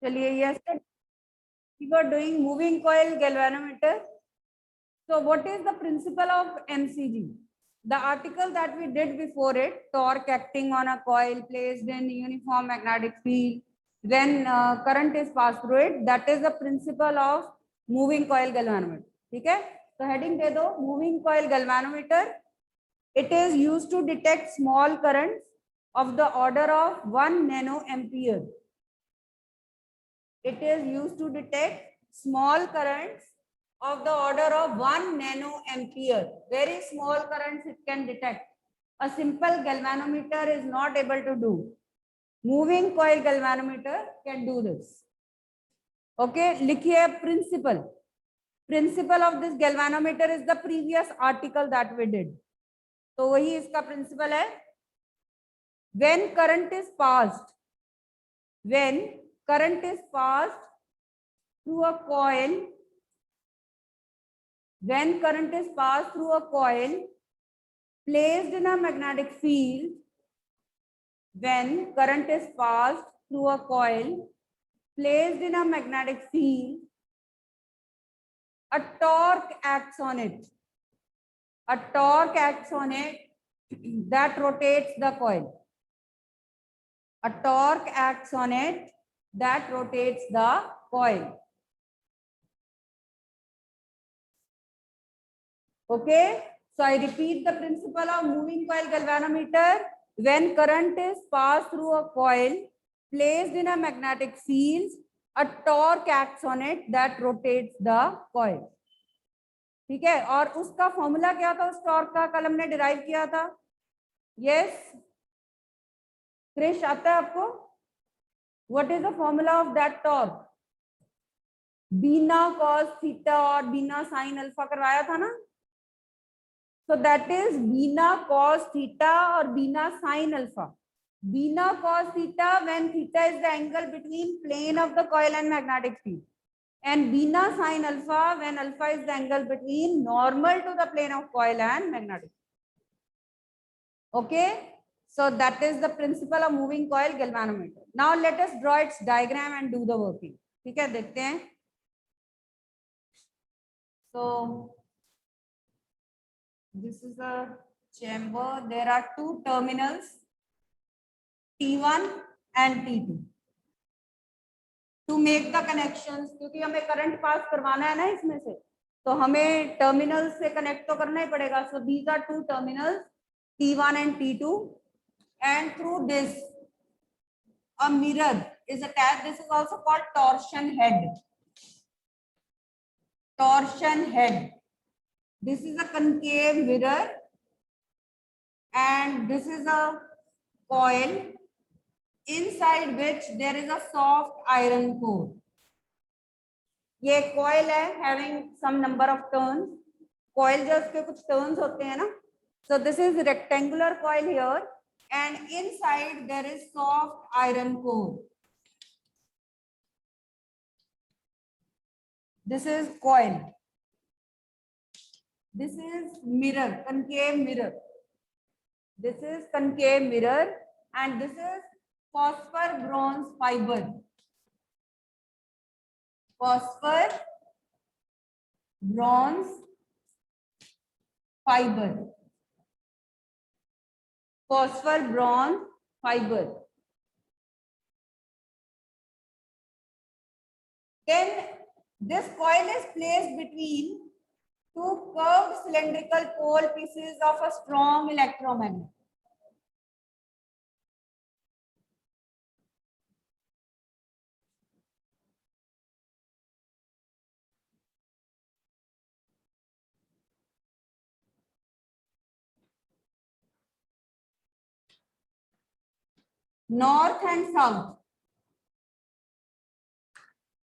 चलिए, yesterday we were doing moving coil galvanometer. So what is the principle of MCG? The article that we did before it, torque acting on a coil placed in uniform magnetic field when current is passed through it, that is the principle of moving coil galvanometer. ठीक है, तो heading दे दो, moving coil galvanometer. It is used to detect small currents of the order of 1 nanoampere. It is used to detect small currents of the order of 1 nanoampere. Very small currents it can detect. A simple galvanometer is not able to do. Moving coil galvanometer can do this. Okay, likhiye principle. Principle of this galvanometer is the previous article that we did. तो वही इसका principal है. When current is passed through a coil, when current is passed through a coil placed in a magnetic field, when current is passed through a coil placed in a magnetic field, a torque acts on it. A torque acts on it that rotates the coil. A torque acts on it that rotates the coil. Okay, so I repeat the principle of moving coil galvanometer. When current is passed through a coil placed in a magnetic field, a torque acts on it that rotates the coil. ठीक है, और उसका formula क्या था? उस torque का कल हमने डिराइव किया था. यस क्रिश, आता है आपको? What is the formula of that torque? BINA cos theta और बीना साइन अल्फा करवाया था ना. So that is Bina cos theta or Bina sin alpha. Bina cos theta when theta is the angle between plane of the coil and magnetic field, and Bina sin alpha when alpha is the angle between normal to the plane of coil and magnetic. Okay, so that is the principle of moving coil galvanometer. Now let us draw its diagram and do the working. ठीक है, देखते हैं. So this is a chamber. There are two terminals, T1 and T2. To make the connections, क्योंकि हमें current pass करवाना है ना इसमें से, तो हमें टर्मिनल से कनेक्ट तो करना ही पड़ेगा. So these are two terminals, T1 and T2, and through this a mirror is attached. This is also called torsion head. Torsion head. This is a concave mirror, and this is a coil inside which there is a soft iron core. ये coil है having some number of turns. Coil जो उसके कुछ turns होते हैं ना. So this is rectangular coil here, and inside there is soft iron core. This is coil. This is mirror, concave mirror. This is concave mirror, and this is phosphor bronze fiber. Phosphor bronze fiber. Phosphor bronze fiber. Then this coil is placed between two curved cylindrical pole pieces of a strong electromagnet. North and south.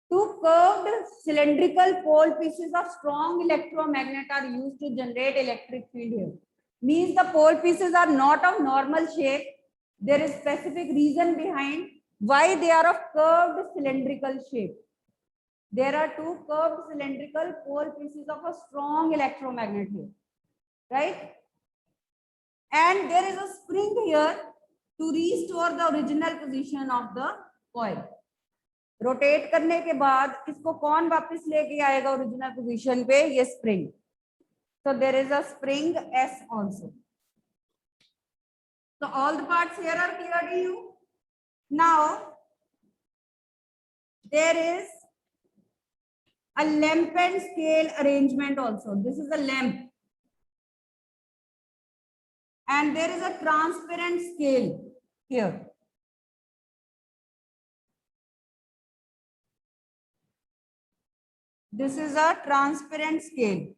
Two curved cylindrical pole pieces of strong electromagnet are used to generate electric field here. Means the pole pieces are not of normal shape. There is specific reason behind why they are of curved cylindrical shape. There are two curved cylindrical pole pieces of a strong electromagnet here, right? And there is a spring here to restore the original position of the coil. Rotate करने के बाद इसको कौन वापस लेके आएगा original position पे? ये spring. So there is a spring S also. So all the parts here are clear to you. Now there is a lamp and scale arrangement also. This is a lamp. And there is a transparent scale here. This is a transparent scale.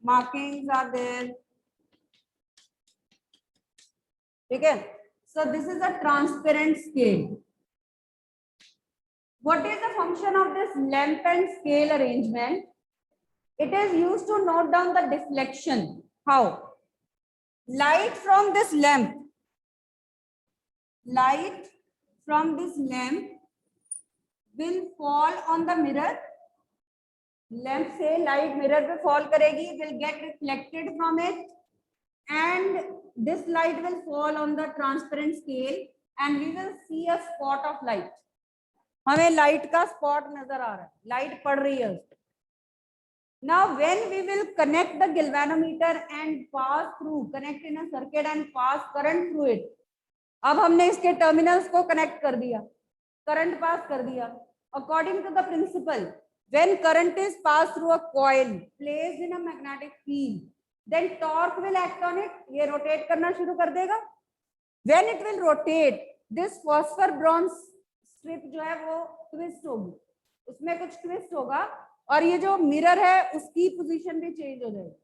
Markings are there. Okay. So this is a transparent scale. What is the function of this lamp and scale arrangement? It is used to note down the deflection. How? Light from this lamp will fall on the mirror. Lamp से light mirror पे fall करेगी, will get reflected from it, and this light will fall on the transparent scale, and we will see a spot of light. हमें light का spot नजर आ रहा है, light पड़ रही है. Now when we will connect the galvanometer and pass through, connect in a circuit and pass current through it. अब हमने इसके टर्मिनल्स को कनेक्ट कर दिया, करंट पास कर दिया. According to the principle, when current is passed through a coil placed in a magnetic field, then torque will act on it. ये rotate करना शुरू कर देगा. When it will rotate, this phosphor bronze strip जो है वो twist होगी, उसमें कुछ twist होगा, और ये जो मिरर है उसकी पोजीशन भी चेंज हो जाएगी.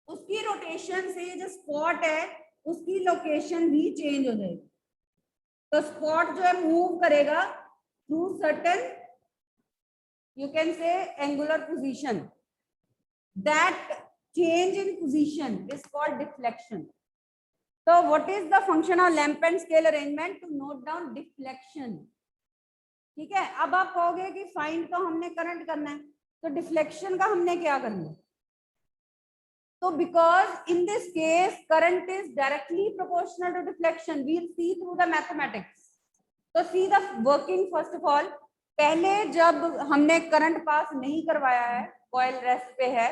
उसकी रोटेशन से ये जो स्पॉट है उसकी लोकेशन भी चेंज हो जाएगी. तो स्पॉट जो है मूव करेगा through certain, you can say, angular position. That change in position is called deflection. So what is the function of lamp and scale arrangement? To note down deflection. ठीक है. अब आप कहोगे कि फाइंड तो हमने करंट करना है, तो डिफ्लेक्शन का हमने क्या करना है? So because in this case current is directly proportional to deflection, we'll see through the mathematics. So see the working first of all. पहले जब हमने करंट पास नहीं करवाया है, कॉइल रेस्ट पे है,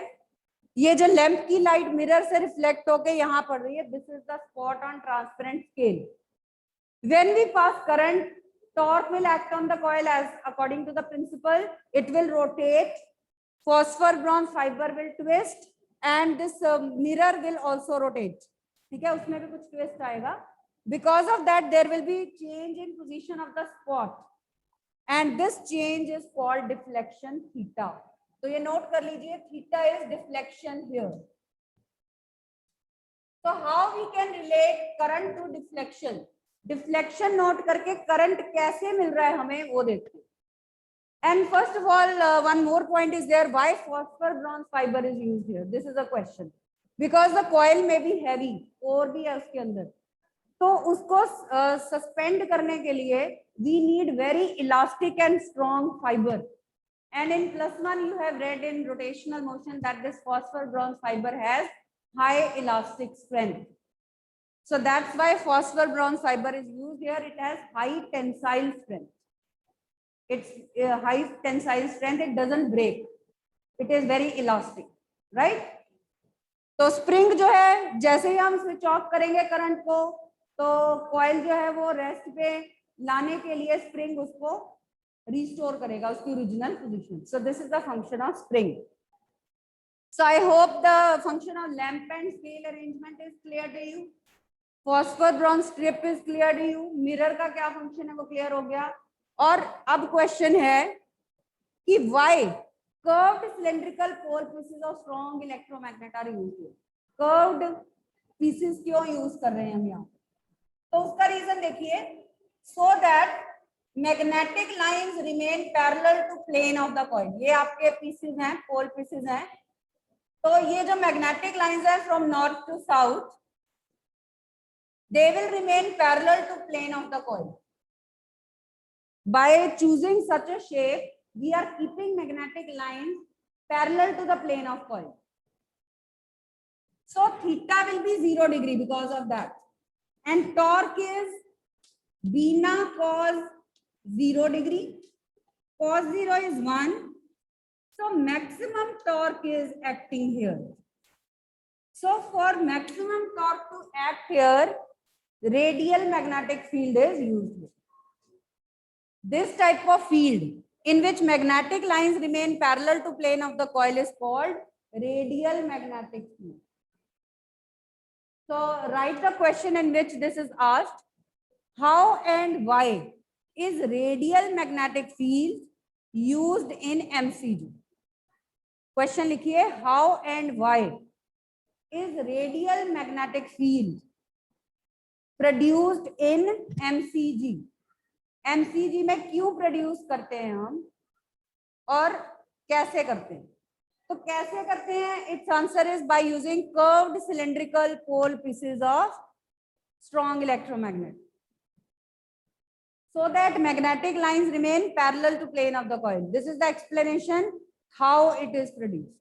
ये जो लैंप की लाइट मिरर से रिफ्लेक्ट होके यहाँ पड़ रही है, this is the spot on transparent scale. When we pass current, torque will act on the coil as according to the principle. It will rotate, phosphor bronze fiber will twist, and this mirror will also rotate. ठीक है, उसमें भी कुछ twist आएगा. Because of that, there will be change in position of the spot, and this change is called deflection theta. तो ये note कर लीजिए, theta is deflection here. So how we can relate current to deflection? Deflection note करके current कैसे मिल रहा है हमें वो देखते हैं. And first of all, one more point is there. Why phosphor bronze fiber is used here? This is a question. Because the coil may be heavy, और भी है उसके अंदर, तो उसको suspend करने के लिए we need very elastic and strong fiber. And in +1 you have read in rotational motion that this phosphor bronze fiber has high elastic strength. So that's why phosphor bronze fiber is used here. It has high tensile strength. It's high tensile strength. It doesn't break. It is very elastic, right? तो spring जो है, जैसे ही हम switch off करेंगे current को, तो coil जो है वो रेस्ट पे लाने के लिए स्प्रिंग उसको रिस्टोर करेगा उसकी original position. So this is the function of spring. So I hope the function of lamp and scale arrangement is clear to you. Phosphor bronze strip is clear to you. Mirror का क्या function है वो clear हो गया. और अब question है कि why curved cylindrical pole pieces of strong electromagnet are used here. Curved pieces क्यों यूज कर रहे हैं हम यहाँ? तो उसका रीजन देखिए, so that magnetic lines remain parallel to plane of the coil. ये आपके पीसेस हैं, पोल पीसेस हैं. तो ये जो मैग्नेटिक लाइंस है from north to south, they will remain parallel to plane of the coil. By choosing such a shape, we are keeping magnetic lines parallel to the plane of coil. So theta will be 0 degree because of that. And torque is Bina cos 0 degree. Cos 0 is 1. So maximum torque is acting here. So for maximum torque to act here, radial magnetic field is used. This type of field in which magnetic lines remain parallel to plane of the coil is called radial magnetic field. So write the question in which this is asked. How and why is radial magnetic field used in MCG? Question लिखिए, how and why is radial magnetic field produced in MCG? MCG में क्यों produce करते हैं हम और कैसे करते हैं? तो कैसे करते हैं? Its answer is by using curved cylindrical pole pieces of strong electromagnet so that magnetic lines remain parallel to plane of the coil. This is the explanation how it is produced.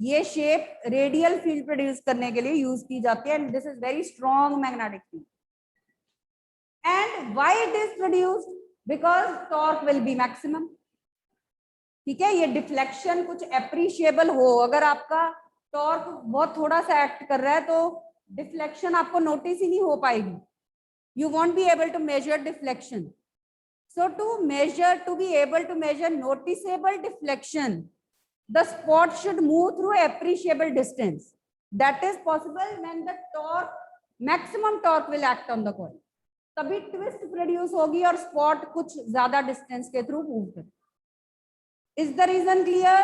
ये shape radial field produce करने के लिए use की जाती है and this is very strong magnetic field. And why it is produced? Because torque will be maximum. ठीक है, ये डिफ्लेक्शन कुछ एप्रिशिएबल हो, अगर आपका टॉर्क बहुत थोड़ा सा एक्ट कर रहा है तो डिफ्लेक्शन आपको नोटिस ही नहीं हो पाएगी. You won't be able to measure deflection. So to be able to measure noticeable deflection, the spot should move through appreciable distance. That is possible when the torque, maximum torque will act on the coil. तभी twist produce होगी और spot कुछ ज्यादा distance के through move करे. Is the reason clear?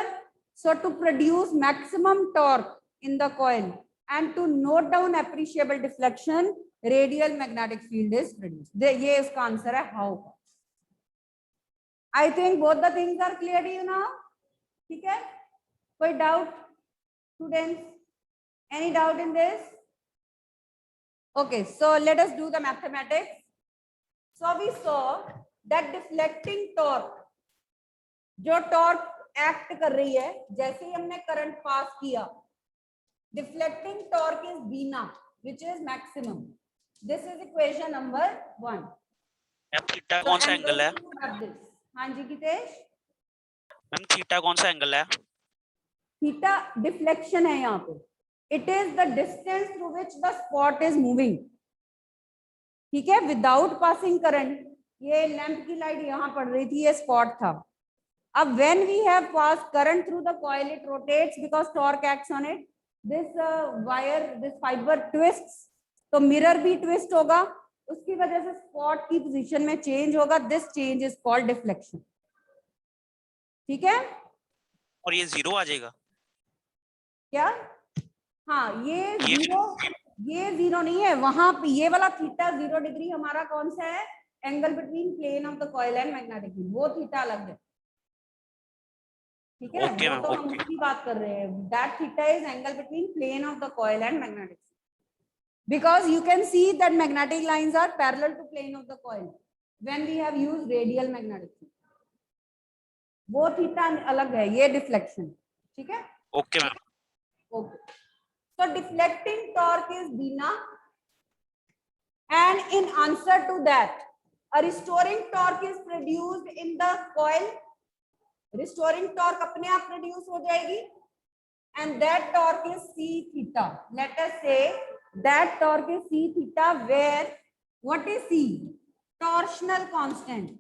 So to produce maximum torque in the coil and to note down appreciable deflection, radial magnetic field is produced. ये इसका answer है how. I think both the things are clear to you now. ठीक है, कोई doubt students? Any doubt in this? Okay, so let us do the mathematics. So we saw that deflecting torque, जो torque act कर रही है, जैसे ही हमने current pass किया, deflecting torque is Bina, which is maximum. This is equation number 1. Ma'am theta कौन सा angle है? हाँ जी गितेश. मैम थीटा कौन सा एंगल है? थीटा डिफ्लेक्शन है यहाँ पे. It is the distance through which the spot is moving. ठीक है, without passing current. ये लैंप की लाइट यहाँ पड़ रही थी, ये स्पॉट था. अब when we have passed current through the coil, it rotates because torque acts on it. This wire, this fiber twists. तो मिरर भी ट्विस्ट होगा, उसकी वजह से स्पॉट की पोजीशन में चेंज होगा. This change is called deflection. ठीक है, और ये जीरो आ जाएगा क्या? हाँ, ये जीरो नहीं है. वहां पे ये वाला थीटा 0 डिग्री हमारा कौन सा है? Angle between plane of the coil and magnetic field. वो थीटा अलग है. ठीक है, वो तो हम उसकी बात कर रहे हैं. That theta is angle between plane of the coil and magnetic. Because you can see that magnetic lines are parallel to plane of the coil when we have used radial magnetic field. वो theta अलग है, ये deflection. ठीक है, okay ma'am. Okay, so deflecting torque is Bina, and in answer to that, a restoring torque is produced in the coil. Restoring torque अपने आप produce हो जाएगी, and that torque is C theta. Let us say that torque is C theta, where what is C? Torsional constant.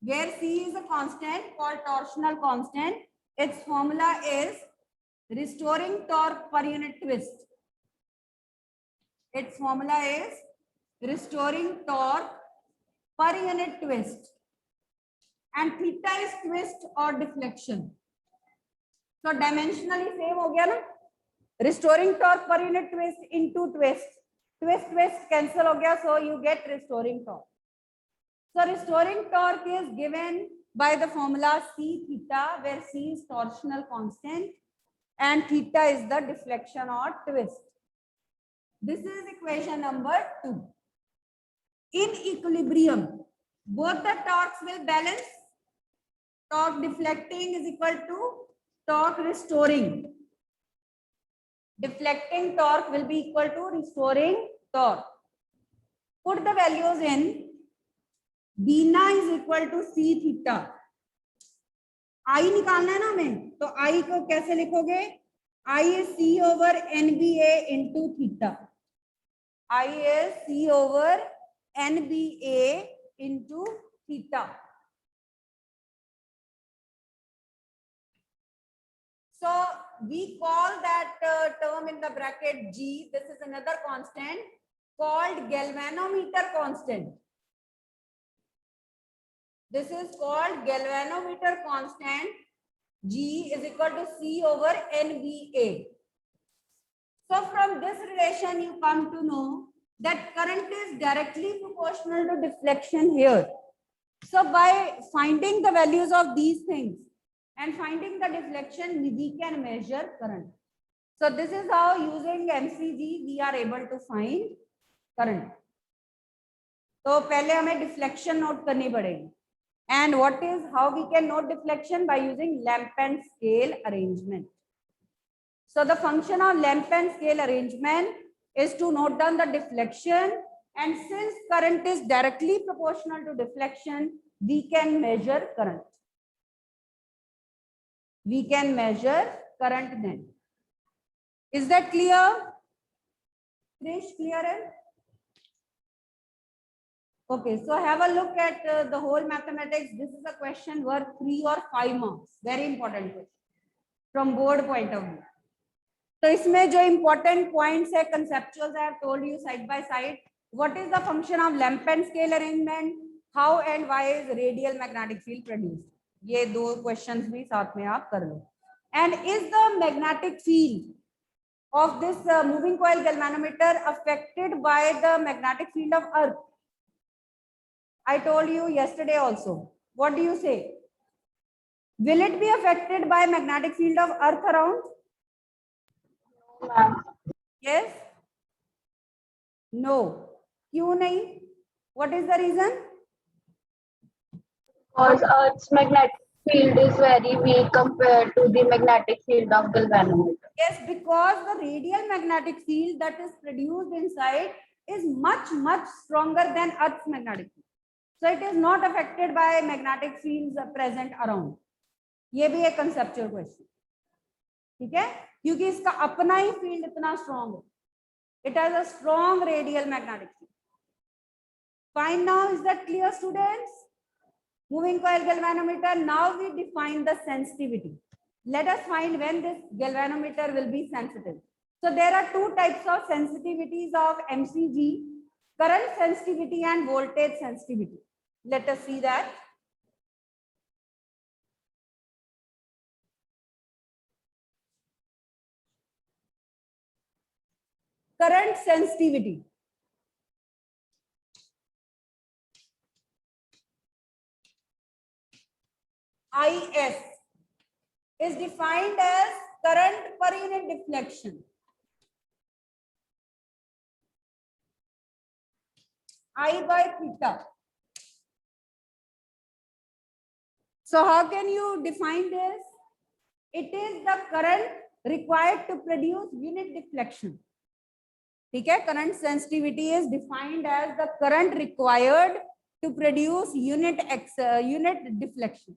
Where C is a constant called torsional constant, its formula is restoring torque per unit twist. Its formula is restoring torque per unit twist, and theta is twist or deflection. So dimensionally same हो गया ना. Restoring torque per unit twist into twist. Twist cancel हो गया, so you get restoring torque. So restoring torque is given by the formula C theta, where C is torsional constant and theta is the deflection or twist. This is equation number 2. In equilibrium, both the torques will balance. Torque deflecting is equal to torque restoring. Deflecting torque will be equal to restoring torque. Put the values in. Bina is equal to C theta. I निकालना है ना हमें, तो I को कैसे लिखोगे? I is C over NBA into theta. I is C over NBA into theta. So we call that term in the bracket G. This is another constant called galvanometer constant. This is called galvanometer constant. G is equal to C over NBA. So from this relation, you come to know that current is directly proportional to deflection here. So by finding the values of these things and finding the deflection, we can measure current. So this is how using MCG we are able to find current. तो पहले हमें deflection note करनी पड़ेगी. And what is how we can note deflection? By using lamp and scale arrangement. So the function of lamp and scale arrangement is to note down the deflection, and since current is directly proportional to deflection, we can measure current. We can measure current then. Is that clear? Krish, clear? Okay, so have a look at the whole mathematics. This is a question worth 3 or 5 marks. Very important question from board point of view. So इसमें जो important points है, conceptuals I have told you side by side. What is the function of lamp and scale arrangement? How and why is radial magnetic field produced? ये दो questions भी साथ में आप कर लो. And is the magnetic field of this moving coil galvanometer affected by the magnetic field of Earth? I told you yesterday also. What do you say? Will it be affected by magnetic field of Earth around? Yes? No. क्यों नहीं? What is the reason? Because Earth's magnetic field is very weak compared to the magnetic field of galvanometer. Yes, because the radial magnetic field that is produced inside is much stronger than Earth's magnetic field. So it is not affected by magnetic fields present around. ये भी एक conceptual question. ठीक है? क्योंकि इसका अपना ही field इतना strong है. It has a strong radial magnetic field. Fine now, is that clear, students? Moving coil galvanometer. Now we define the sensitivity. Let us find when this galvanometer will be sensitive. So there are two types of sensitivities of MCG: current sensitivity and voltage sensitivity. Let us see that. Current sensitivity. IS is defined as current per unit deflection. I by theta. So how can you define this? It is the current required to produce unit deflection. ठीक है? Current sensitivity is defined as the current required to produce unit deflection.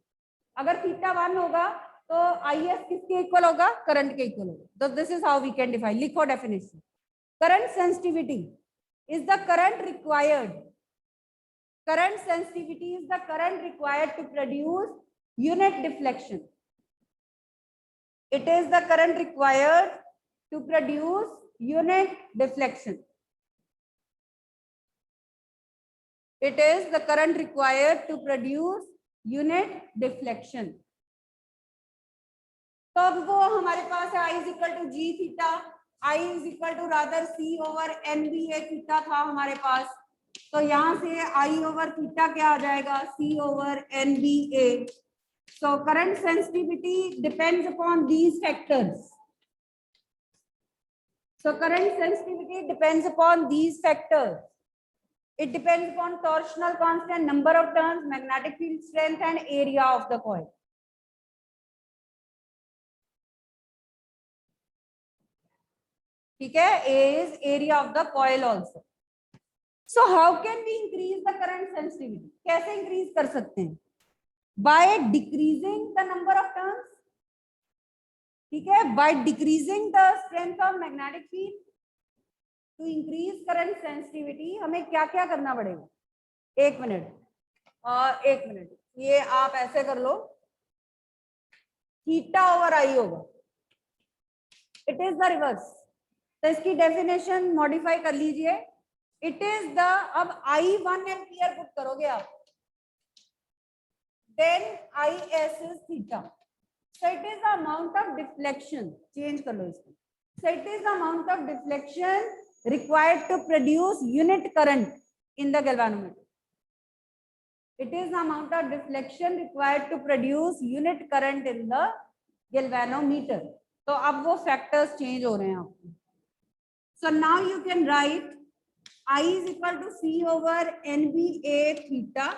अगर theta 1 होगा तो IS किसके equal होगा? Current के equal होगा. So this is how we can define. लिखो definition. Current sensitivity is the current required. Current sensitivity is the current required to produce unit deflection. It is the current required to produce unit deflection. It is the current required to produce unit deflection. तो अब वो हमारे पास है I is equal to G theta, I is equal to rather C over NBA theta था हमारे पास. तो यहाँ से I over theta क्या आ जाएगा? C over NBA. So current sensitivity depends upon these factors. So current sensitivity depends upon these factors. It depends upon torsional constant, number of turns, magnetic field strength, and area of the coil. ठीक है, A is area of the coil also. So how can we increase the current sensitivity? कैसे increase कर सकते हैं? By decreasing the number of turns. ठीक है, by decreasing the strength of magnetic field. To increase current sensitivity हमें क्या क्या करना पड़ेगा? एक मिनट, ये आप ऐसे कर लो, थीटा ओवर आई होगा, इट इज द रिवर्स. तो इसकी डेफिनेशन मॉडिफाई कर लीजिए. इट इज द, अब I1 एम्पियर पुट करोगे आप, then IS is theta. So it is the amount of deflection. Change कर लो इसको. So it is the amount of deflection required to produce unit current in the galvanometer. It is the amount of deflection required to produce unit current in the galvanometer. तो अब वो factors change हो रहे हैं आपको. So now you can write I is equal to C over NBA theta.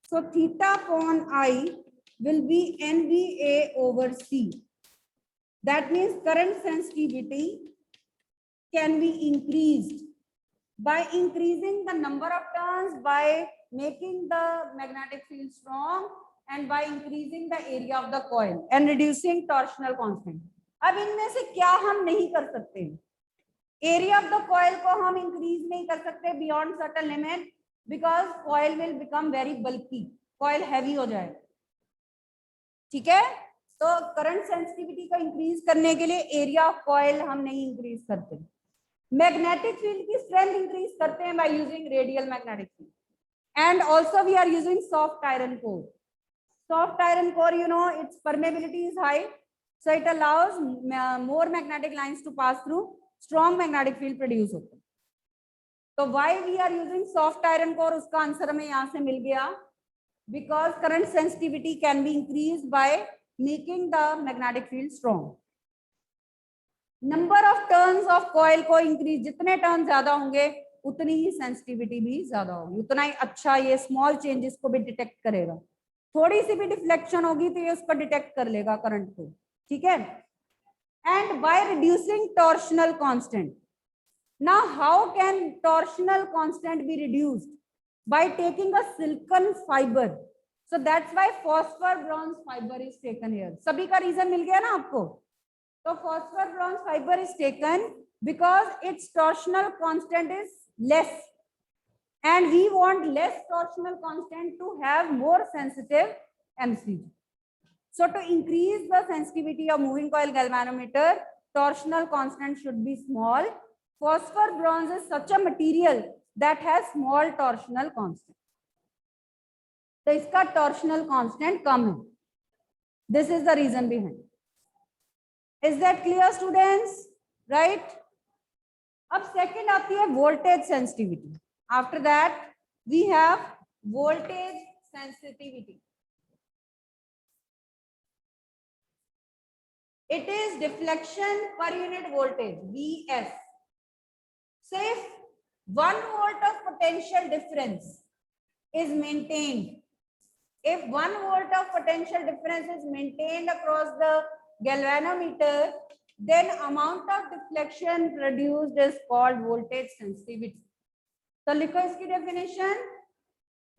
So theta upon I will be NBA over C. That means current sensitivity can be increased by increasing the number of turns, by making the magnetic field strong, and by increasing the area of the coil and reducing torsional constant. अब इनमें से क्या हम नहीं कर सकते? Area of the coil को हम इंक्रीज नहीं कर सकते beyond certain limit, because coil will become very bulky, coil heavy हो जाएगा. ठीक है, तो करंट सेंसिटिविटी को इंक्रीज करने के लिए एरिया ऑफ कॉइल हम नहीं इंक्रीज करते. मैग्नेटिक फील्ड की स्ट्रेंथ इंक्रीज करते हैं by using radial magnetic field, and also we are using soft iron core. Soft iron core, you know, its permeability is high, so it allows more magnetic lines to pass through. Strong magnetic field produce होता है. तो why we are using soft iron core, उसका answer हमें यहाँ से मिल गया. Because current sensitivity can be increased by making the magnetic field strong. Number of turns of coil को increase, जितने turns ज्यादा होंगे उतनी ही sensitivity भी ज्यादा होगी, उतना ही अच्छा ये small changes को भी detect करेगा. थोड़ी सी भी डिफ्लेक्शन होगी तो ये उसको डिटेक्ट कर लेगा करंट को. ठीक है, and by reducing torsional constant. Now how can torsional constant be reduced? By taking a silicon fibre. So that's why phosphor bronze fibre is taken here. सभी का रीजन मिल गया ना आपको? तो phosphor bronze fibre is taken because it's torsional constant is less. And we want less torsional constant to have more sensitive MCG. So to increase the sensitivity of moving coil galvanometer, torsional constant should be small. Phosphor bronze is such a material that has small torsional constant. So iska torsional constant कम है. This is the reason behind. Is that clear, students? Right? अब second आती है voltage sensitivity. After that, we have voltage sensitivity. It is deflection per unit voltage, Vs. So if 1 volt of potential difference is maintained, if 1 volt of potential difference is maintained across the galvanometer, then amount of deflection produced is called voltage sensitivity. तो लिखो इसकी definition.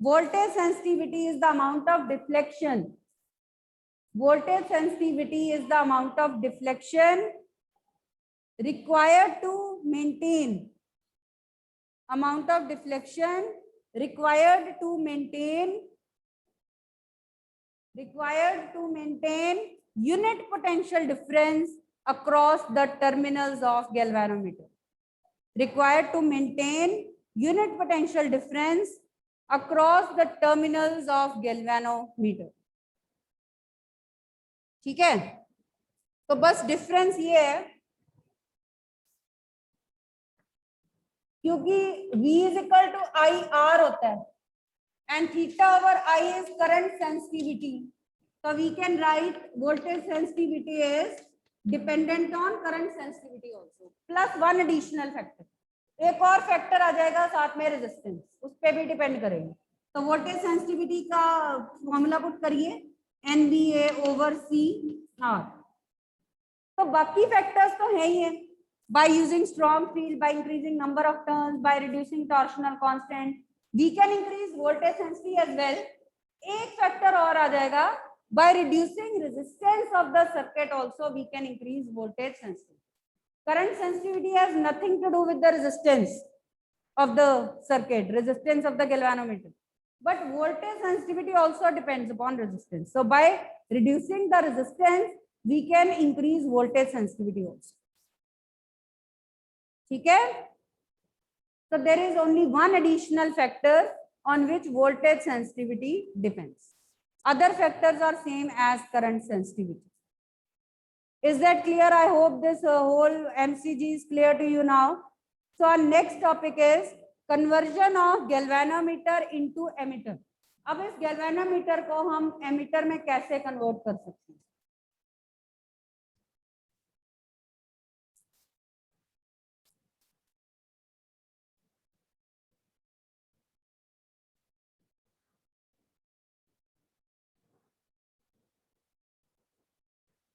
Voltage sensitivity is the amount of deflection. Voltage sensitivity is the amount of deflection required to maintain, amount of deflection required to maintain unit potential difference across the terminals of galvanometer. Required to maintain unit potential difference across the terminals of galvanometer. ठीक है, तो बस difference ये है क्योंकि V is equal to IR होता है and theta over I is current sensitivity. So we can write voltage sensitivity is dependent on current sensitivity also plus one additional factor. एक और फैक्टर आ जाएगा साथ में, रेजिस्टेंस, उस पे भी डिपेंड करेंगे. तो वोल्टेज सेंसिटिविटी का फॉर्मूला पुट करिए, NBA over CR. तो बाकी फैक्टर्स तो है ही है. by using strong field, by increasing number of turns, by reducing torsional constant, we can increase voltage sensitivity as well. एक factor और आ जाएगा, by reducing resistance of the circuit also we can increase voltage sensitivity. Current sensitivity has nothing to do with the resistance of the circuit, resistance of the galvanometer, but voltage sensitivity also depends upon resistance. So by reducing the resistance we can increase voltage sensitivity also. ठीक है? So there is only one additional factor on which voltage sensitivity depends. Other factors are same as current sensitivity. Is that clear? I hope this whole MCG is clear to you now. So our next topic is conversion of galvanometer into emitter. अब इस galvanometer को हम emitter में कैसे convert कर सकते हैं?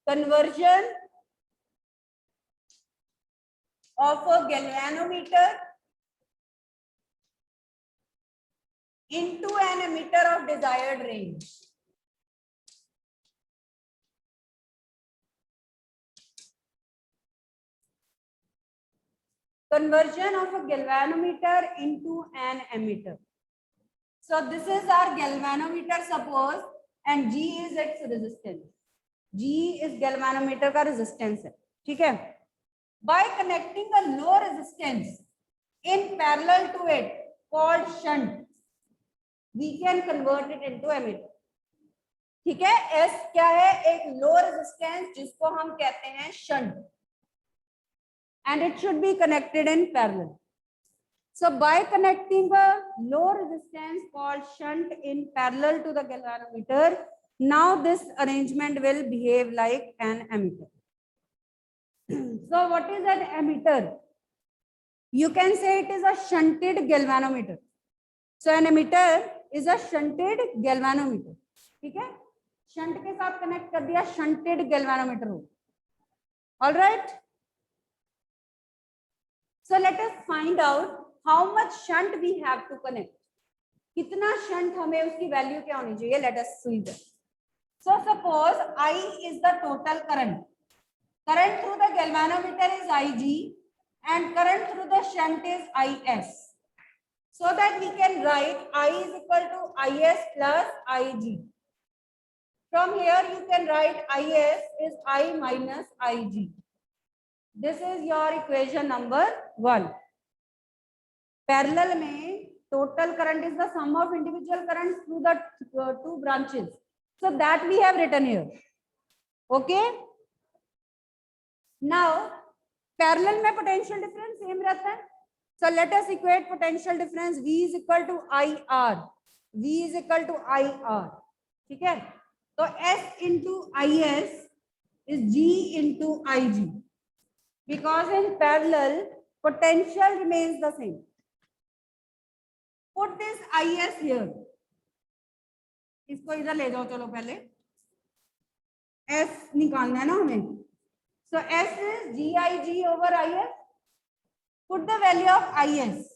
Conversion of a galvanometer into an emitter of desired range. Conversion of a galvanometer into an emitter. So this is our galvanometer, suppose, and G is its resistance. G is galvanometer का resistance है, ठीक है? By connecting a low resistance in parallel to it called shunt, we can convert it into emitter. ठीक है? S क्या है? एक low resistance जिसको हम कहते हैं shunt, and it should be connected in parallel. So by connecting a low resistance called shunt in parallel to the galvanometer, now this arrangement will behave like an emitter. So what is an emitter? You can say it is a shunted galvanometer. So an emitter is a shunted galvanometer. ठीक है? Shunt के साथ connect कर दिया, shunted galvanometer हो. All right? So let us find out how much shunt we have to connect. कितना shunt हमें उसकी value क्या होनी चाहिए? Let us see that. So suppose I is the total current. Current through the galvanometer is Ig and current through the shunt is Is. So that we can write I is equal to Is plus Ig. From here you can write Is is I minus Ig. This is your equation number 1. Parallel में total current is the sum of individual currents through the two branches. So that we have written here. Okay. Now parallel में potential difference same रहता है. So let us equate potential difference. V is equal to IR. V is equal to IR. ठीक है? तो S into Is is G into Ig. Because in parallel potential remains the same. Put this Is here. इसको इधर ले जाओ, चलो पहले S निकालना है ना हमें. So S is Gig over Is. Put the value of Is.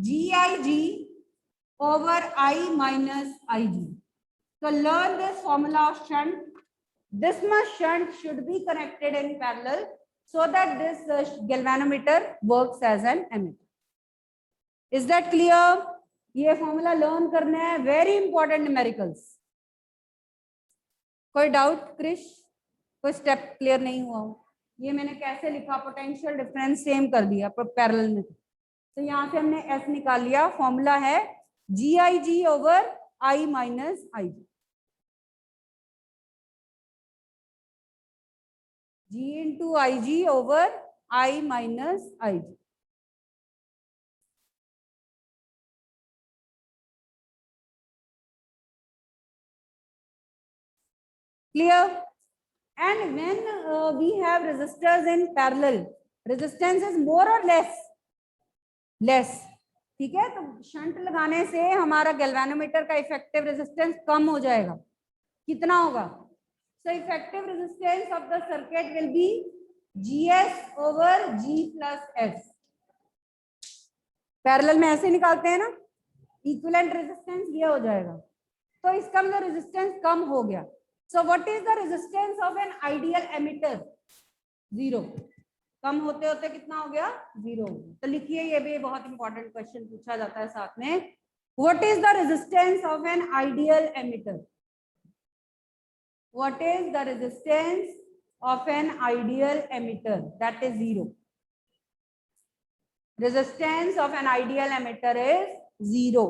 Gig over I minus Ig. So learn this formula of shunt. This much shunt should be connected in parallel so that this galvanometer works as an emitter. Is that clear? ये formula learn करना है, very important numericals. कोई doubt Krrish? कोई step clear नहीं हुआ हो? ये मैंने कैसे लिखा? पोटेंशियल डिफरेंस सेम कर दिया पैरेलल में. तो यहाँ से हमने एस निकाल लिया. फॉर्मूला है Gig over I minus Ig. G into Ig over I minus Ig. Clear? And when we have resistors in parallel, resistance is more or less? Less. ठीक है? तो शंट लगाने से हमारा गैल्वेनोमीटर का इफेक्टिव रेजिस्टेंस कम हो जाएगा. कितना होगा? So effective resistance of the circuit will be GS over G plus S। Parallel में ऐसे निकालते हैं ना, इक्विवेलेंट रेजिस्टेंस ये हो जाएगा, तो इसका मतलब रेजिस्टेंस कम हो गया। So what is the resistance of an ideal emitter? 0। कम होते होते कितना हो गया? 0। तो लिखिए, ये भी बहुत इंपॉर्टेंट क्वेश्चन पूछा जाता है साथ में। What is the resistance of an ideal emitter? What is the resistance of an ideal emitter? That is 0। Resistance of an ideal emitter is 0.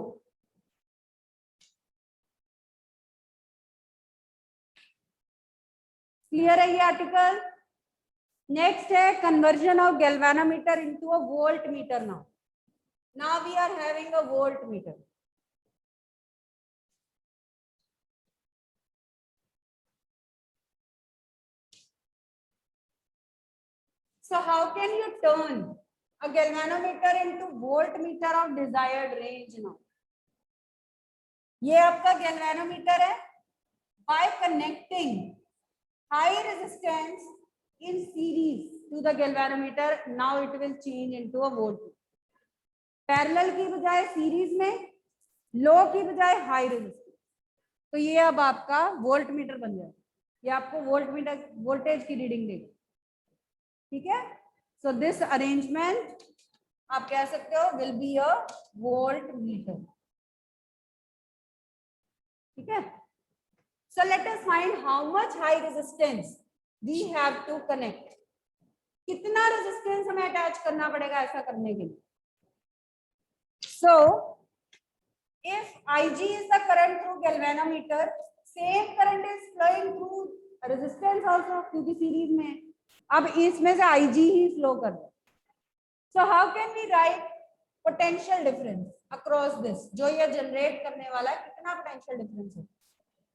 Clear है ये आर्टिकल? नेक्स्ट है conversion of galvanometer into a voltmeter. Now we are having a voltmeter. So how can you turn a galvanometer into voltmeter of desired range? Now ये आपका galvanometer है. By connecting high resistance in series to the galvanometer, now it will change into a voltmeter. Parallel की बजाय series में, लो की बजाय high resistance, तो ये अब आपका वोल्टमीटर बन जाएगा। ये आपको वोल्टमीटर वोल्टेज की रीडिंग देगा। ठीक है, सो दिस अरेंजमेंट आप कह सकते हो विल बी अ वोल्टमीटर। ठीक है, so let us find how much high resistance we have to connect. कितना रेजिस्टेंस हमें अटैच करना पड़ेगा ऐसा करने के लिए? So if Ig is the current through galvanometer, same current is flowing through resistance also, क्योंकि सीरीज में। अब इसमें से Ig ही फ्लो कर रहा है। So how can we write potential difference across this? जो ये जनरेट करने वाला है, कितना पोटेंशियल डिफरेंस है?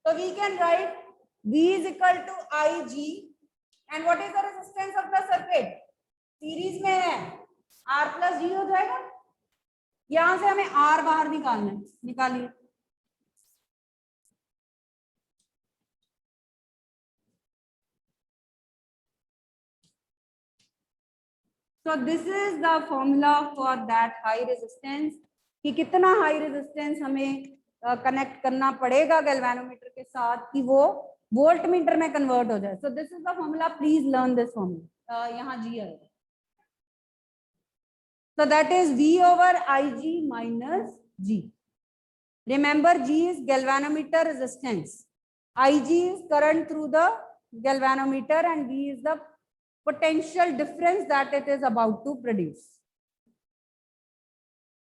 So we can write V is equal to Ig, and what is the resistance of the circuit? Series में है, R plus G हो जाएगा। यहां से हमें R बाहर निकालना है, निकालिए। So this is the formula for that high resistance, कि कितना हाई रेजिस्टेंस हमें कनेक्ट करना पड़ेगा गैल्वेनोमीटर के साथ कि वो वोल्टमीटर में कन्वर्ट हो जाए। So this is the formula, please learn this formula. यहाँ जी आएगा, so that is V over Ig minus G. Remember, G is galvanometer resistance, Ig is current through the galvanometer, and V is the potential difference that it is about to produce.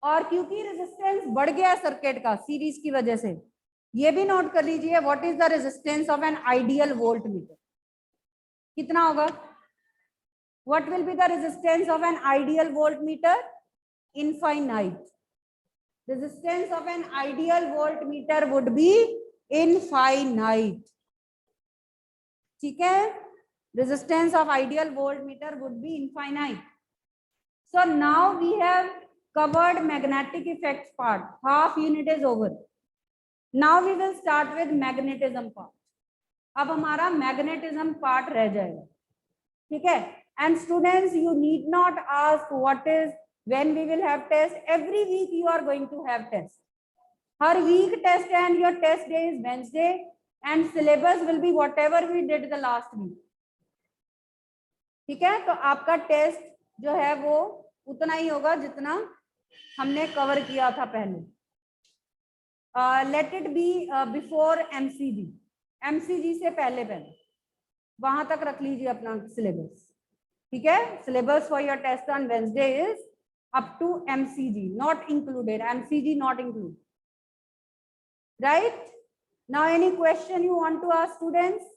और क्योंकि resistance बढ़ गया circuit का series की वजह से, ये भी नोट कर लीजिए, what is the resistance of an ideal voltmeter? कितना होगा? What will be the resistance of an ideal voltmeter? Infinite. Resistance of an ideal voltmeter would be infinite. ठीक है, resistance of ideal voltmeter would be infinite. So now we have covered magnetic effects part. Half unit is over. Now we will start with magnetism part. अब हमारा magnetism part रह जाएगा। ठीक है, and students, you need not ask what is, when we will have test. Every week you are going to have test. Her week test, and your test day is Wednesday, and syllabus will be whatever we did the last week. ठीक है, तो आपका test जो है वो उतना ही होगा जितना हमने कवर किया था पहले। Let it be before MCG, MCG से पहले वहां तक रख लीजिए अपना सिलेबस। ठीक है, syllabus for your test on Wednesday is up to MCG, not included, MCG not included, right? Now any question you want to ask students?